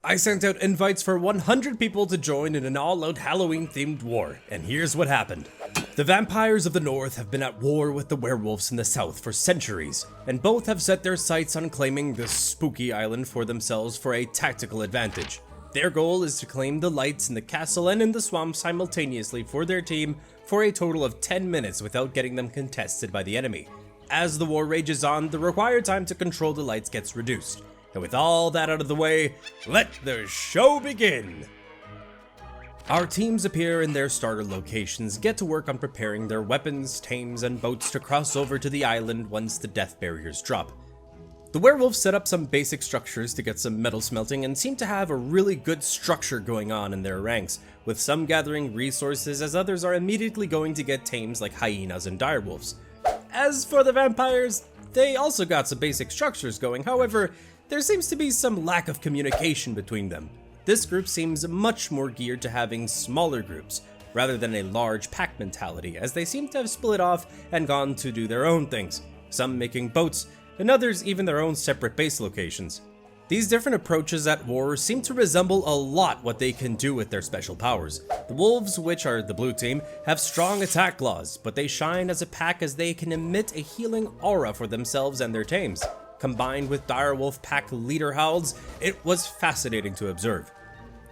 I sent out invites for 100 people to join in an all-out Halloween-themed war, and here's what happened. The vampires of the north have been at war with the werewolves in the south for centuries, and both have set their sights on claiming this spooky island for themselves for a tactical advantage. Their goal is to claim the lights in the castle and in the swamp simultaneously for their team for a total of 10 minutes without getting them contested by the enemy. As the war rages on, the required time to control the lights gets reduced. And with all that out of the way, let the show begin! Our teams appear in their starter locations, get to work on preparing their weapons, tames, and boats to cross over to the island once the death barriers drop. The werewolves set up some basic structures to get some metal smelting and seem to have a really good structure going on in their ranks, with some gathering resources as others are immediately going to get tames like hyenas and direwolves. As for the vampires, they also got some basic structures going, however, there seems to be some lack of communication between them. This group seems much more geared to having smaller groups, rather than a large pack mentality, as they seem to have split off and gone to do their own things, some making boats, and others even their own separate base locations. These different approaches at war seem to resemble a lot what they can do with their special powers. The wolves, which are the blue team, have strong attack claws, but they shine as a pack as they can emit a healing aura for themselves and their tames. Combined with direwolf pack leader howls, it was fascinating to observe.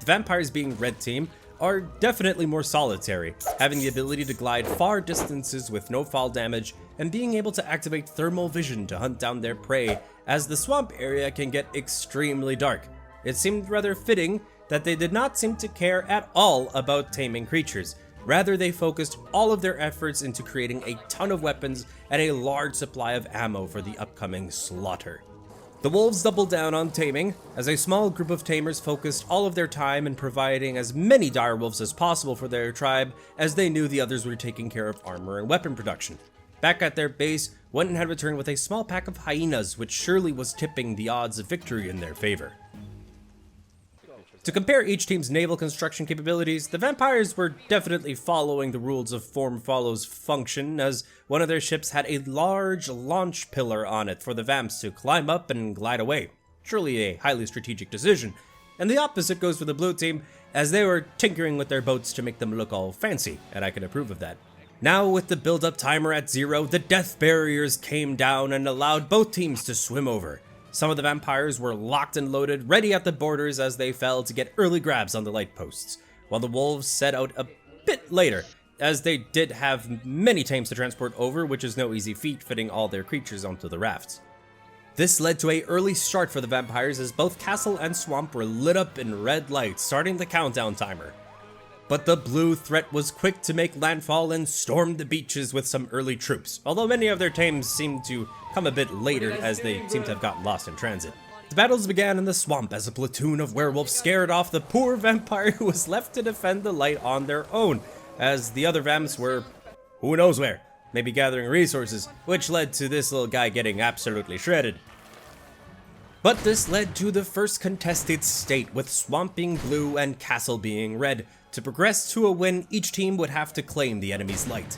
The vampires being red team are definitely more solitary, having the ability to glide far distances with no fall damage and being able to activate thermal vision to hunt down their prey as the swamp area can get extremely dark. It seemed rather fitting that they did not seem to care at all about taming creatures. Rather, they focused all of their efforts into creating a ton of weapons and a large supply of ammo for the upcoming slaughter. The wolves doubled down on taming, as a small group of tamers focused all of their time in providing as many direwolves as possible for their tribe, as they knew the others were taking care of armor and weapon production. Back at their base, one had returned with a small pack of hyenas, which surely was tipping the odds of victory in their favor. To compare each team's naval construction capabilities, the vampires were definitely following the rules of form follows function, as one of their ships had a large launch pillar on it for the vamps to climb up and glide away. Surely a highly strategic decision. And the opposite goes for the blue team, as they were tinkering with their boats to make them look all fancy, and I can approve of that. Now, with the build-up timer at 0, the death barriers came down and allowed both teams to swim over. Some of the vampires were locked and loaded, ready at the borders as they fell to get early grabs on the light posts, while the wolves set out a bit later, as they did have many tames to transport over, which is no easy feat fitting all their creatures onto the rafts. This led to an early start for the vampires as both castle and swamp were lit up in red lights, starting the countdown timer. But the blue threat was quick to make landfall and stormed the beaches with some early troops, although many of their tames seemed to come a bit later as they seemed to have gotten lost in transit. The battles began in the swamp as a platoon of werewolves scared off the poor vampire who was left to defend the light on their own, as the other vamps were who knows where, maybe gathering resources, which led to this little guy getting absolutely shredded. But this led to the first contested state, with swamp being blue and castle being red. To progress to a win, each team would have to claim the enemy's light.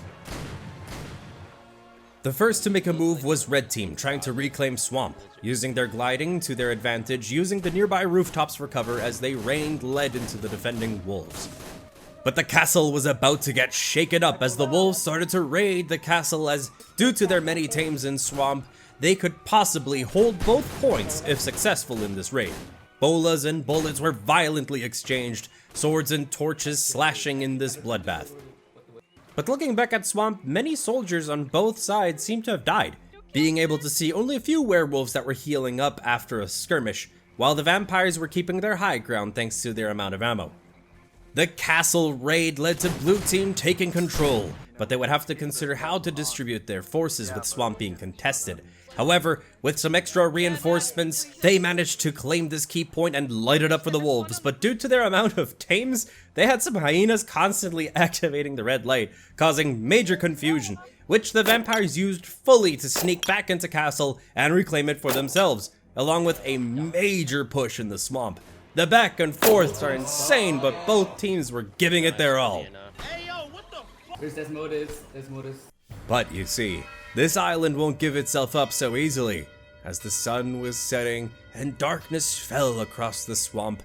The first to make a move was red team, trying to reclaim swamp, using their gliding to their advantage, using the nearby rooftops for cover as they rained lead into the defending wolves. But the castle was about to get shaken up as the wolves started to raid the castle, as due to their many tames in swamp, they could possibly hold both points if successful in this raid. Bolas and bullets were violently exchanged, swords and torches slashing in this bloodbath. But looking back at swamp, many soldiers on both sides seem to have died, being able to see only a few werewolves that were healing up after a skirmish, while the vampires were keeping their high ground thanks to their amount of ammo. The castle raid led to blue team taking control, but they would have to consider how to distribute their forces with swamp being contested. However, with some extra reinforcements, they managed to claim this key point and light it up for the wolves, but due to their amount of tames, they had some hyenas constantly activating the red light, causing major confusion, which the vampires used fully to sneak back into castle and reclaim it for themselves, along with a major push in the swamp. The back and forths are insane, but both teams were giving it their all. There's motives. But you see, this island won't give itself up so easily. As the sun was setting and darkness fell across the swamp,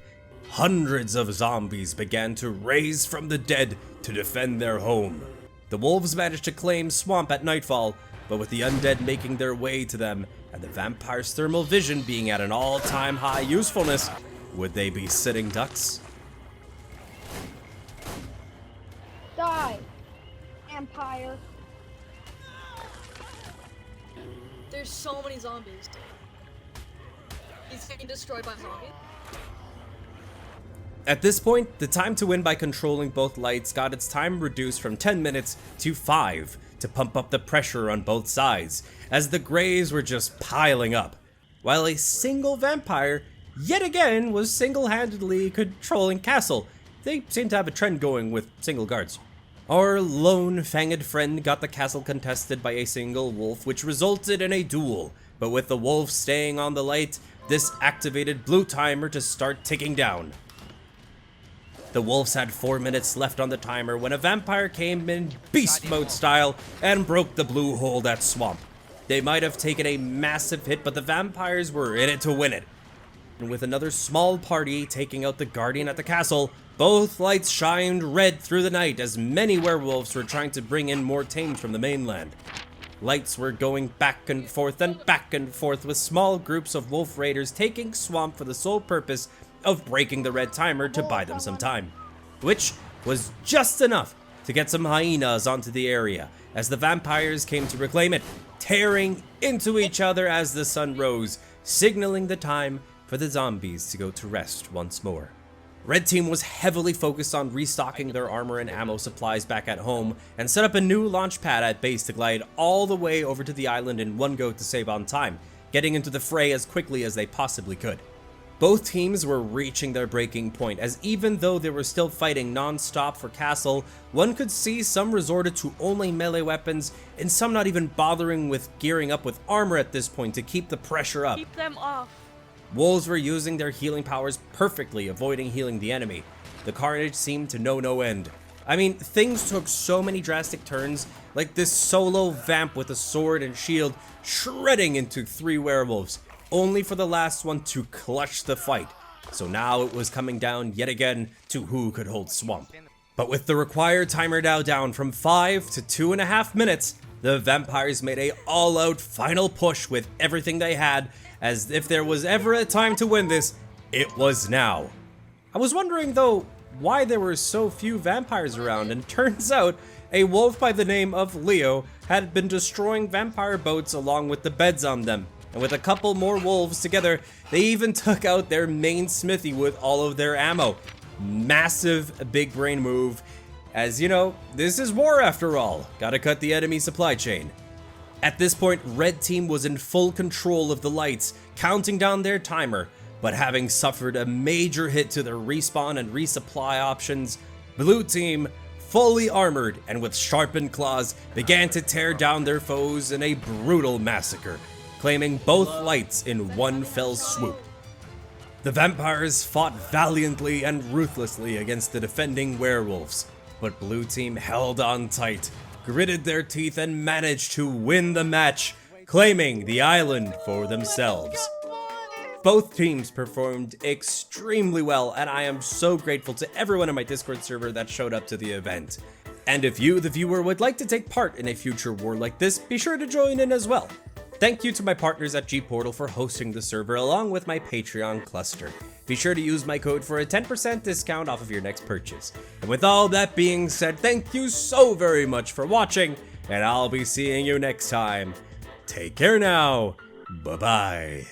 hundreds of zombies began to raise from the dead to defend their home. The wolves managed to claim swamp at nightfall, but with the undead making their way to them and the vampires' thermal vision being at an all-time high usefulness, would they be sitting ducks? Die, Empire. There's so many zombies, dude. He's getting destroyed by zombies. At this point, the time to win by controlling both lights got its time reduced from 10 minutes to 5 to pump up the pressure on both sides, as the grays were just piling up, while a single vampire yet again was single-handedly controlling castle. They seem to have a trend going with single guards. Our lone fanged friend got the castle contested by a single wolf, which resulted in a duel, but with the wolf staying on the light, this activated blue timer to start ticking down. The wolves had 4 minutes left on the timer when a vampire came in beast mode style and broke the blue hole that swamp. They might have taken a massive hit, but the vampires were in it to win it. And with another small party taking out the guardian at the castle, both lights shined red through the night as many werewolves were trying to bring in more tames from the mainland. Lights were going back and forth with small groups of wolf raiders taking swamp for the sole purpose of breaking the red timer to buy them some time, which was just enough to get some hyenas onto the area as the vampires came to reclaim it, tearing into each other as the sun rose, signaling the time for the zombies to go to rest once more. Red Team was heavily focused on restocking their armor and ammo supplies back at home and set up a new launch pad at base to glide all the way over to the island in one go to save on time, getting into the fray as quickly as they possibly could. Both teams were reaching their breaking point, as even though they were still fighting non-stop for castle, one could see some resorted to only melee weapons and some not even bothering with gearing up with armor at this point to keep the pressure up. Keep them off. Wolves were using their healing powers perfectly, avoiding healing the enemy. The carnage seemed to know no end. I mean, things took so many drastic turns, like this solo vamp with a sword and shield shredding into 3 werewolves, only for the last one to clutch the fight. So now it was coming down yet again to who could hold swamp. But with the required timer now down from 5 to 2.5 minutes, the vampires made a all-out final push with everything they had, as if there was ever a time to win this, it was now. I was wondering though, why there were so few vampires around, and turns out a wolf by the name of Leo had been destroying vampire boats along with the beds on them. And with a couple more wolves together, they even took out their main smithy with all of their ammo. Massive big brain move, as you know, this is war after all. Gotta cut the enemy supply chain. At this point, Red Team was in full control of the lights, counting down their timer, but having suffered a major hit to their respawn and resupply options, Blue Team, fully armored and with sharpened claws, began to tear down their foes in a brutal massacre, claiming both lights in one fell swoop. The vampires fought valiantly and ruthlessly against the defending werewolves, but Blue Team held on tight, gritted their teeth and managed to win the match, claiming the island for themselves. Both teams performed extremely well, and I am so grateful to everyone in my Discord server that showed up to the event. And if you, the viewer, would like to take part in a future war like this, be sure to join in as well. Thank you to my partners at G-Portal for hosting the server along with my Patreon cluster. Be sure to use my code for a 10% discount off of your next purchase. And with all that being said, thank you so very much for watching, and I'll be seeing you next time. Take care now. Bye-bye.